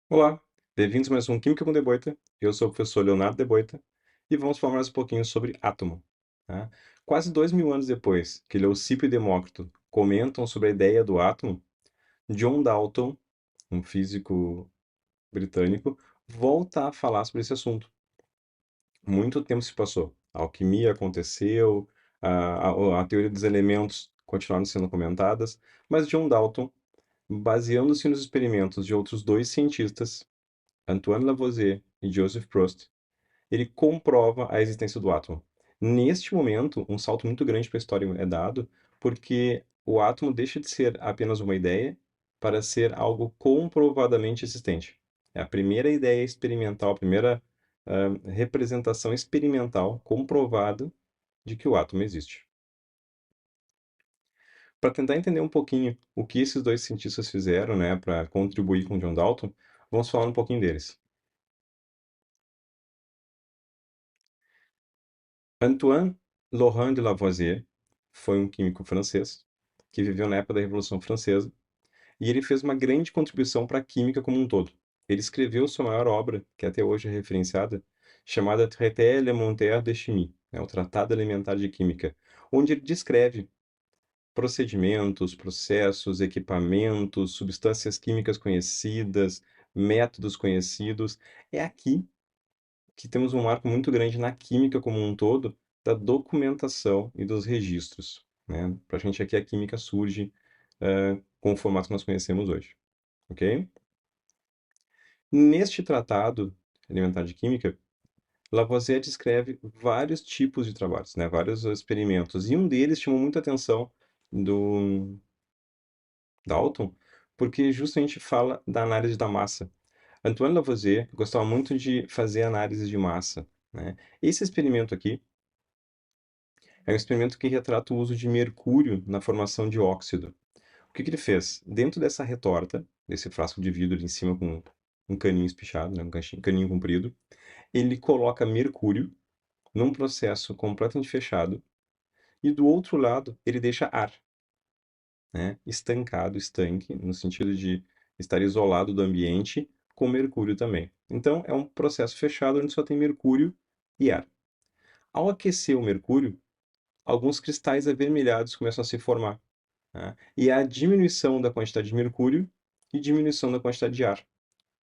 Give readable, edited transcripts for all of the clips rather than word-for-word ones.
Olá, bem-vindos a mais um Química com De Boita. Eu sou o professor Leonardo De Boita e vamos falar mais um pouquinho sobre átomo. Tá? Quase 2000 anos depois que Leucipo e Demócrito comentam sobre a ideia do átomo, John Dalton, um físico britânico, volta a falar sobre esse assunto. Muito tempo se passou. A alquimia aconteceu, a teoria dos elementos continuaram sendo comentadas, mas John Dalton, baseando-se nos experimentos de outros dois cientistas, Antoine Lavoisier e Joseph Proust, ele comprova a existência do átomo. Neste momento, um salto muito grande para a história é dado, porque o átomo deixa de ser apenas uma ideia para ser algo comprovadamente existente. É a primeira ideia experimental, a primeira representação experimental comprovada de que o átomo existe. Para tentar entender um pouquinho o que esses dois cientistas fizeram, né, para contribuir com John Dalton, vamos falar um pouquinho deles. Antoine Laurent de Lavoisier foi um químico francês que viveu na época da Revolução Francesa e ele fez uma grande contribuição para a química como um todo. Ele escreveu sua maior obra, que até hoje é referenciada, chamada Traité élémentaire de chimie, né, o Tratado Elementar de Química, onde ele descreve procedimentos, processos, equipamentos, substâncias químicas conhecidas, métodos conhecidos. É aqui que temos um marco muito grande na química como um todo, da documentação e dos registros, né? Para a gente aqui a química surge com o formato que nós conhecemos hoje, ok? Neste tratado elementar de química, Lavoisier descreve vários tipos de trabalhos, né? Vários experimentos, e um deles chamou muita atenção do Dalton, porque justamente fala da análise da massa. Antoine Lavoisier gostava muito de fazer análise de massa, né? Esse experimento aqui é um experimento que retrata o uso de mercúrio na formação de óxido. O que que ele fez? Dentro dessa retorta, desse frasco de vidro ali em cima com um caninho espichado, né, um caninho comprido, ele coloca mercúrio num processo completamente fechado e do outro lado ele deixa ar, né, estancado, estanque, no sentido de estar isolado do ambiente, com mercúrio também. Então é um processo fechado onde só tem mercúrio e ar. Ao aquecer o mercúrio, alguns cristais avermelhados começam a se formar, né? E há diminuição da quantidade de mercúrio e diminuição da quantidade de ar.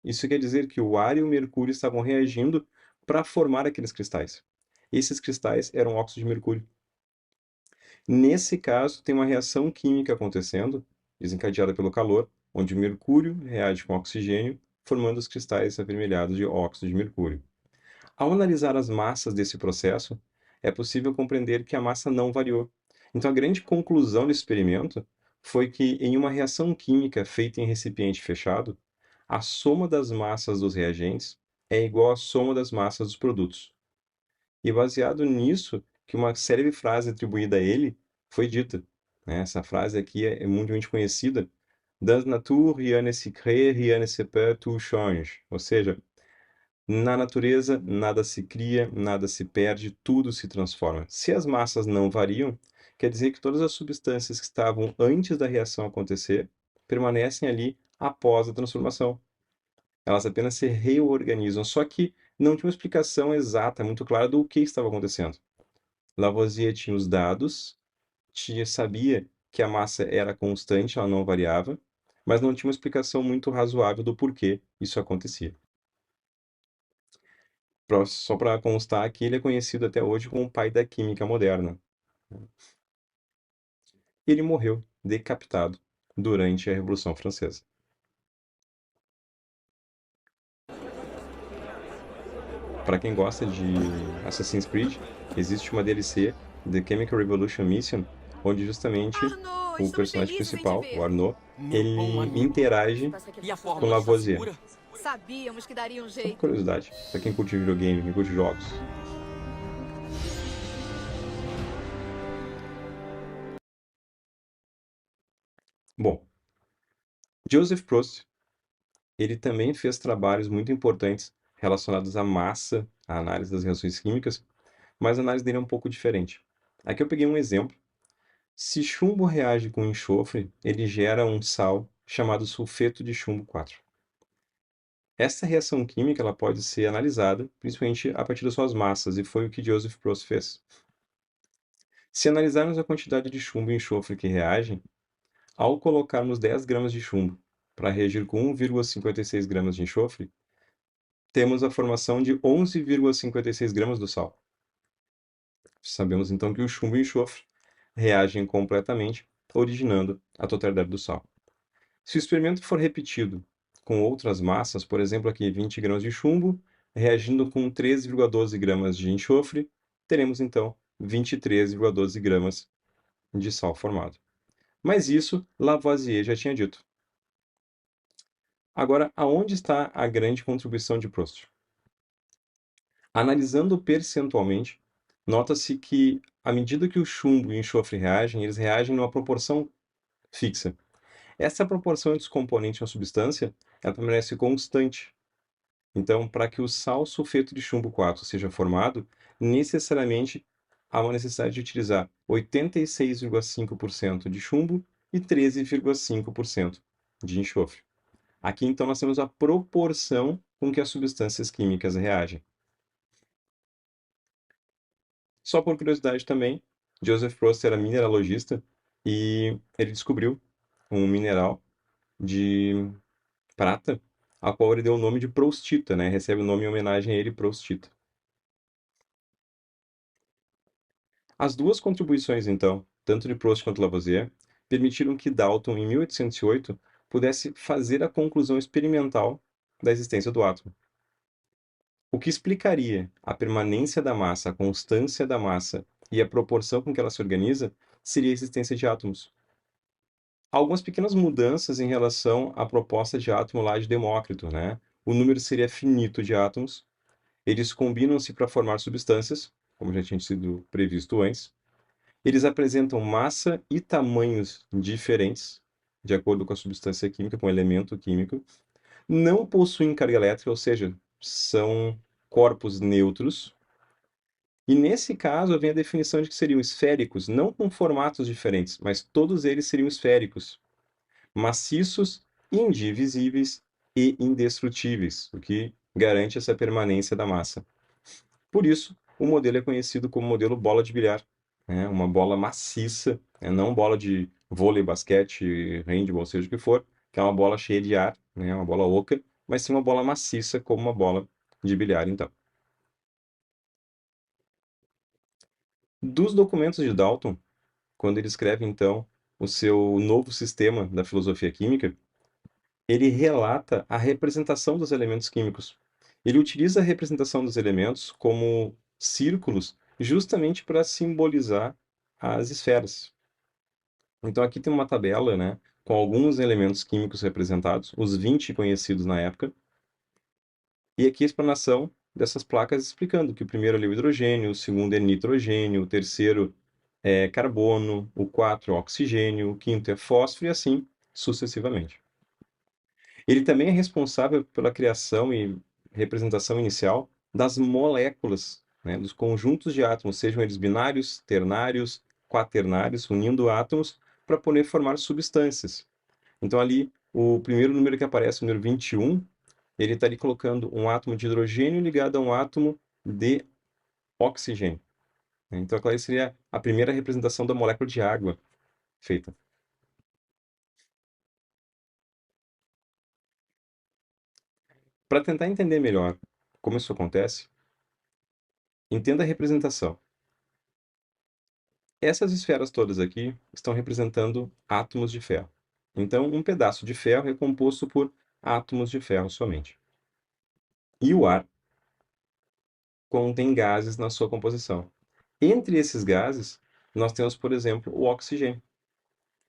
Isso quer dizer que o ar e o mercúrio estavam reagindo para formar aqueles cristais. Esses cristais eram óxidos de mercúrio. Nesse caso, tem uma reação química acontecendo, desencadeada pelo calor, onde o mercúrio reage com oxigênio, formando os cristais avermelhados de óxido de mercúrio. Ao analisar as massas desse processo, é possível compreender que a massa não variou. Então, a grande conclusão desse experimento foi que, em uma reação química feita em recipiente fechado, a soma das massas dos reagentes é igual à soma das massas dos produtos. E baseado nisso, que uma célebre frase atribuída a ele foi dita, né? Essa frase aqui é mundialmente conhecida: Dans nature, rien ne se crée, rien ne se perd, tout change. Ou seja, na natureza, nada se cria, nada se perde, tudo se transforma. Se as massas não variam, quer dizer que todas as substâncias que estavam antes da reação acontecer permanecem ali após a transformação. Elas apenas se reorganizam, só que não tinha uma explicação exata, muito clara do que estava acontecendo. Lavoisier tinha os dados, sabia que a massa era constante, ela não variava, mas não tinha uma explicação muito razoável do porquê isso acontecia. Só para constar que ele é conhecido até hoje como o pai da química moderna. Ele morreu decapitado durante a Revolução Francesa. Para quem gosta de Assassin's Creed, existe uma DLC, The Chemical Revolution Mission, onde justamente Arnaud, o estamos personagem felizes em te principal, o ver. Arnaud, Meu bom ele amigo. interage E a com fórmula está Lavoisier. segura? Sabíamos que daria um Só por jeito. curiosidade, para quem curte videogame, quem curte jogos. Bom, Joseph Proust, ele também fez trabalhos muito importantes relacionados à massa, à análise das reações químicas, mas a análise dele é um pouco diferente. Aqui eu peguei um exemplo. Se chumbo reage com enxofre, ele gera um sal chamado sulfeto de chumbo 4. Essa reação química ela pode ser analisada, principalmente a partir das suas massas, e foi o que Joseph Proust fez. Se analisarmos a quantidade de chumbo e enxofre que reagem, ao colocarmos 10 gramas de chumbo para reagir com 1,56 gramas de enxofre, temos a formação de 11,56 gramas do sal. Sabemos então que o chumbo e o enxofre reagem completamente, originando a totalidade do sal. Se o experimento for repetido com outras massas, por exemplo, aqui 20 gramas de chumbo, reagindo com 13,12 gramas de enxofre, teremos então 23,12 gramas de sal formado. Mas isso Lavoisier já tinha dito. Agora, aonde está a grande contribuição de Proust? Analisando percentualmente, nota-se que, à medida que o chumbo e o enxofre reagem, eles reagem numa proporção fixa. Essa proporção dos componentes de uma substância, ela permanece constante. Então, para que o sal sulfeto de chumbo 4 seja formado, necessariamente há uma necessidade de utilizar 86,5% de chumbo e 13,5% de enxofre. Aqui, então, nós temos a proporção com que as substâncias químicas reagem. Só por curiosidade também, Joseph Proust era mineralogista e ele descobriu um mineral de prata, a qual ele deu o nome de proustita, né? Recebe o nome em homenagem a ele, proustita. As duas contribuições, então, tanto de Proust quanto Lavoisier, permitiram que Dalton, em 1808, pudesse fazer a conclusão experimental da existência do átomo. O que explicaria a permanência da massa, a constância da massa e a proporção com que ela se organiza seria a existência de átomos. Algumas pequenas mudanças em relação à proposta de átomo lá de Demócrito, né? O número seria finito de átomos, eles combinam-se para formar substâncias, como já tinha sido previsto antes. Eles apresentam massa e tamanhos diferentes, de acordo com a substância química, com o elemento químico. Não possuem carga elétrica, ou seja, são corpos neutros. E nesse caso, vem a definição de que seriam esféricos, não com formatos diferentes, mas todos eles seriam esféricos, maciços, indivisíveis e indestrutíveis, o que garante essa permanência da massa. Por isso, o modelo é conhecido como modelo bola de bilhar, né? Uma bola maciça, né? Não bola de vôlei, basquete, handball, seja o que for, que é uma bola cheia de ar, né? Uma bola oca, mas sim uma bola maciça como uma bola de bilhar, então. Dos documentos de Dalton, quando ele escreve, então, o seu novo sistema da filosofia química, ele relata a representação dos elementos químicos. Ele utiliza a representação dos elementos como círculos justamente para simbolizar as esferas. Então aqui tem uma tabela, né, com alguns elementos químicos representados, os 20 conhecidos na época, e aqui a explanação dessas placas explicando que o primeiro é o hidrogênio, o segundo é nitrogênio, o terceiro é carbono, o 4 é oxigênio, o quinto é fósforo e assim sucessivamente. Ele também é responsável pela criação e representação inicial das moléculas, né, dos conjuntos de átomos, sejam eles binários, ternários, quaternários, unindo átomos para poder formar substâncias. Então ali, o primeiro número que aparece, o número 21, ele está ali colocando um átomo de hidrogênio ligado a um átomo de oxigênio. Então aquela seria a primeira representação da molécula de água feita. Para tentar entender melhor como isso acontece, entenda a representação. Essas esferas todas aqui estão representando átomos de ferro. Então, um pedaço de ferro é composto por átomos de ferro somente. E o ar contém gases na sua composição. Entre esses gases, nós temos, por exemplo, o oxigênio.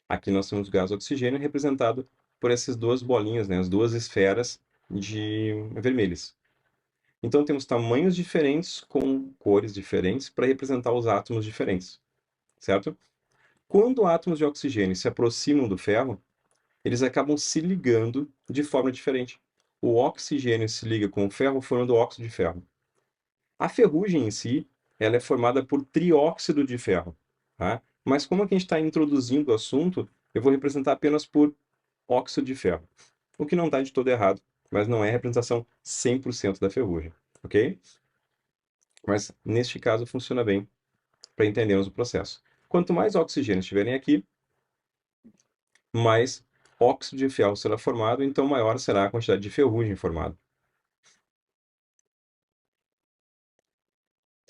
Aqui nós temos o gás oxigênio representado por essas duas bolinhas, né, as duas esferas de vermelhas. Então temos tamanhos diferentes com cores diferentes para representar os átomos diferentes, certo? Quando átomos de oxigênio se aproximam do ferro, eles acabam se ligando de forma diferente. O oxigênio se liga com o ferro formando óxido de ferro. A ferrugem em si, ela é formada por trióxido de ferro, tá? Mas como aqui a gente está introduzindo o assunto, eu vou representar apenas por óxido de ferro. O que não está de todo errado, mas não é a representação 100% da ferrugem, ok? Mas neste caso funciona bem para entendermos o processo. Quanto mais oxigênio estiverem aqui, mais óxido de ferro será formado, então maior será a quantidade de ferrugem formada.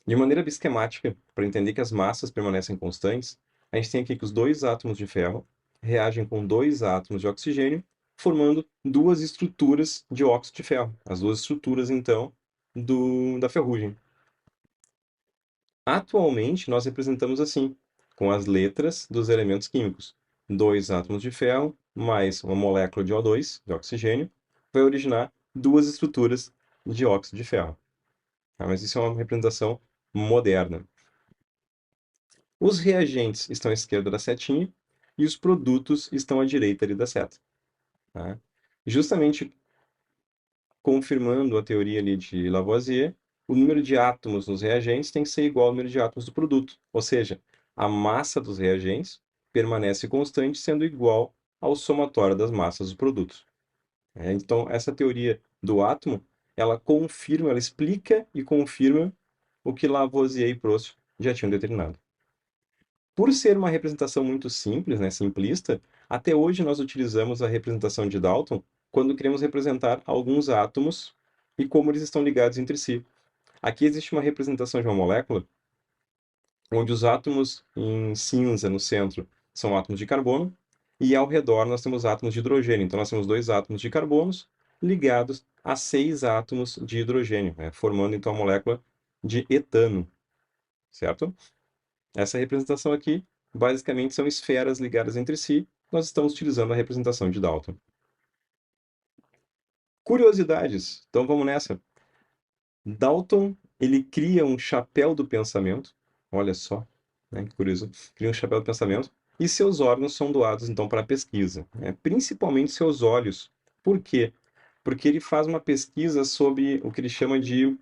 De maneira esquemática, para entender que as massas permanecem constantes, a gente tem aqui que os dois átomos de ferro reagem com dois átomos de oxigênio, formando duas estruturas de óxido de ferro. As duas estruturas, então, da ferrugem. Atualmente, nós representamos assim, com as letras dos elementos químicos. Dois átomos de ferro mais uma molécula de O2, de oxigênio, vai originar duas estruturas de óxido de ferro. Mas isso é uma representação moderna. Os reagentes estão à esquerda da setinha e os produtos estão à direita ali da seta. Tá? Justamente confirmando a teoria ali de Lavoisier, o número de átomos nos reagentes tem que ser igual ao número de átomos do produto. Ou seja, a massa dos reagentes permanece constante, sendo igual ao somatório das massas dos produtos. Então, essa teoria do átomo, ela confirma, ela explica e confirma o que Lavoisier e Proust já tinham determinado. Por ser uma representação muito simples, né, simplista, até hoje nós utilizamos a representação de Dalton quando queremos representar alguns átomos e como eles estão ligados entre si. Aqui existe uma representação de uma molécula onde os átomos em cinza no centro são átomos de carbono e ao redor nós temos átomos de hidrogênio. Então nós temos dois átomos de carbonos ligados a 6 átomos de hidrogênio, né, formando então a molécula de etano, certo? Essa representação aqui, basicamente, são esferas ligadas entre si. Nós estamos utilizando a representação de Dalton. Curiosidades. Então vamos nessa. Dalton, ele cria um chapéu do pensamento. Olha só, né, que curioso. Cria um chapéu do pensamento. E seus órgãos são doados, então, para a pesquisa, né? Principalmente seus olhos. Por quê? Porque ele faz uma pesquisa sobre o que ele chama de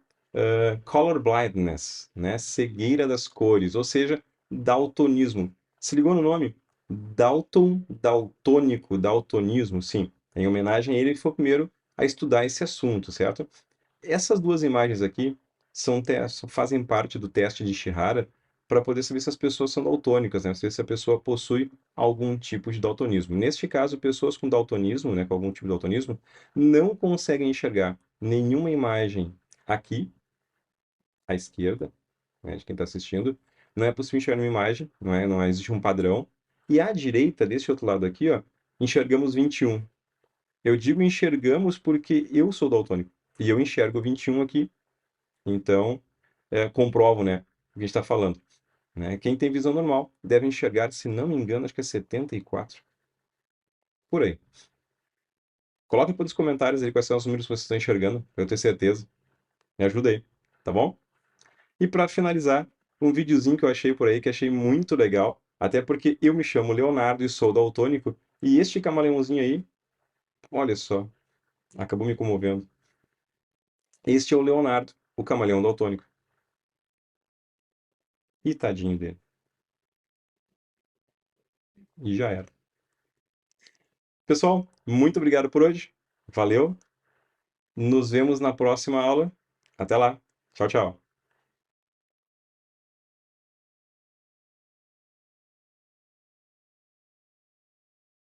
color blindness, né? Cegueira das cores, ou seja, daltonismo. Se ligou no nome? Dalton, daltônico, daltonismo, sim. Em homenagem a ele, ele foi o primeiro a estudar esse assunto, certo? Essas duas imagens aqui fazem parte do teste de Ishihara para poder saber se as pessoas são daltônicas, né? Saber se a pessoa possui algum tipo de daltonismo. Neste caso, pessoas com daltonismo, né, com algum tipo de daltonismo, não conseguem enxergar nenhuma imagem aqui, à esquerda, né, de quem está assistindo. Não é possível enxergar uma imagem, não existe um padrão. E à direita, desse outro lado aqui, ó, enxergamos 21. Eu digo enxergamos porque eu sou daltônico. E eu enxergo 21 aqui, então comprovo, né, o que a gente está falando. Né? Quem tem visão normal deve enxergar, se não me engano, acho que é 74. Por aí. Coloquem nos comentários aí quais são os números que vocês estão enxergando, para eu ter certeza. Me ajuda aí, tá bom? E para finalizar, um videozinho que eu achei por aí, que achei muito legal, até porque eu me chamo Leonardo e sou daltônico, e este camaleãozinho aí, olha só, acabou me comovendo. Este é o Leonardo, o camaleão daltônico. E tadinho dele. E já era. Pessoal, muito obrigado por hoje. Valeu. Nos vemos na próxima aula. Até lá. Tchau, tchau.